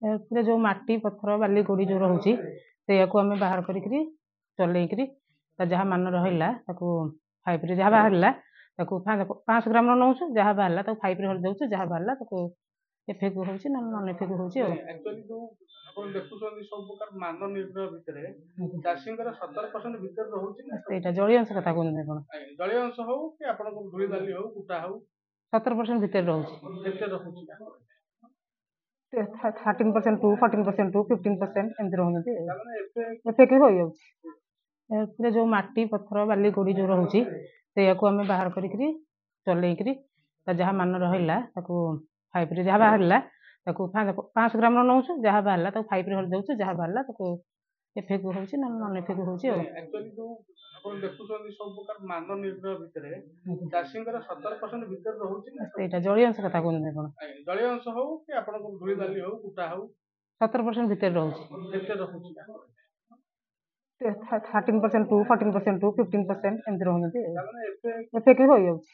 ଏଥିରେ ଯୋଉ ମାଟି ପଥର ବାଲି ଗୋଡ଼ି ଯୋଉ ରହୁଛି ସେଇଆକୁ ଆମେ ବାହାର କରିକିରି ଚଲେଇକିରି ତା ଯାହା ମାନ ରହିଲା ତାକୁ ପାଇପ୍ରେ ଯାହା ବାହାରିଲା ତାକୁ 500 ଗ୍ରାମର ନେଉଛୁ, ଯାହା ବାହାରିଲା ତାକୁ ପାଇପ୍ରେ ହଳି ଦେଉଛୁ, ଯାହା ବାହାରିଲା ତାକୁ ଏଫେକ୍ଟ ହେଉଛି ନହେଲେ ନନ୍ ଏଫେକ୍ଟ ହେଉଛି। ଆଉ ଆକ୍ଚୁଆଲି ଯୋଉ ଆପଣ ଦେଖୁଛନ୍ତି ସବୁ ପ୍ରକାର ମାନ ନିର୍ଣ୍ଣୟ ଭିତରେ ଚାଷୀଙ୍କର 17% ଭିତରେ ରହୁଛି ନା ସେଇଟା ଜଳୀୟ ଅଂଶ କଥା କହୁଛନ୍ତି ଆପଣ? ଜଳୀୟ ଅଂଶ ହଉ କି ଆପଣଙ୍କର ଧୂଳି ବାଲି ହଉ କୁଟା ହଉ 17% ଭିତରେ ରହୁଛି। କେତେ ରହୁଛି? 13% ଟୁ 14% ଟୁ 15% ଏମିତି ରହୁଛନ୍ତି। ଏଫେକ୍ଟ ହୋଇଯାଉଛି। ଏଥିରେ ଯୋଉ ମାଟି ପଥର ବାଲି ଗୋଡ଼ି ଯୋଉ ରହୁଛି ସେଇଆକୁ ଆମେ ବାହାର କରିକିରି ଚଲେଇକିରି ତା ଯାହା ମାନ ରହିଲା ତାକୁ ପାଇପ୍ରେ ଯାହା ବାହାରିଲା ତାକୁ 500 ଗ୍ରାମର ନେଉଛୁ, ଯାହା ବାହାରିଲା ତାକୁ ପାଇପ୍ରେ ହଳି ଦେଉଛୁ, ଯାହା ବାହାରିଲା ତାକୁ ଏଫେକ୍ଟ ହେଉଛି ନହେଲେ ନନ୍ ଏଫେକ୍ଟ ହେଉଛି। ଆଉ ଆକ୍ଚୁଆଲି ଯୋଉ ଆପଣ ଦେଖୁଛନ୍ତି ସବୁ ପ୍ରକାର ମାନ ନିର୍ଣ୍ଣୟ ଭିତରେ ଚାଷୀଙ୍କର 17% ଭିତରେ ରହୁଛି ନା ସେଇଟା ଜଳୀୟ ଅଂଶ କଥା କହୁଛନ୍ତି ଆପଣ? ଜଳୀୟ ଅଂଶ ହଉ କି ଆପଣଙ୍କର ଧୂଳି ବାଲି ହଉ କୁଟା ହଉ 17% ଭିତରେ ରହୁଛି। କେତେ ରହୁଛି? 13% ଟୁ 14% ଟୁ 15% ଏମିତି ରହୁଛନ୍ତି। ଏଫେକ୍ଟ ହୋଇଯାଉଛି।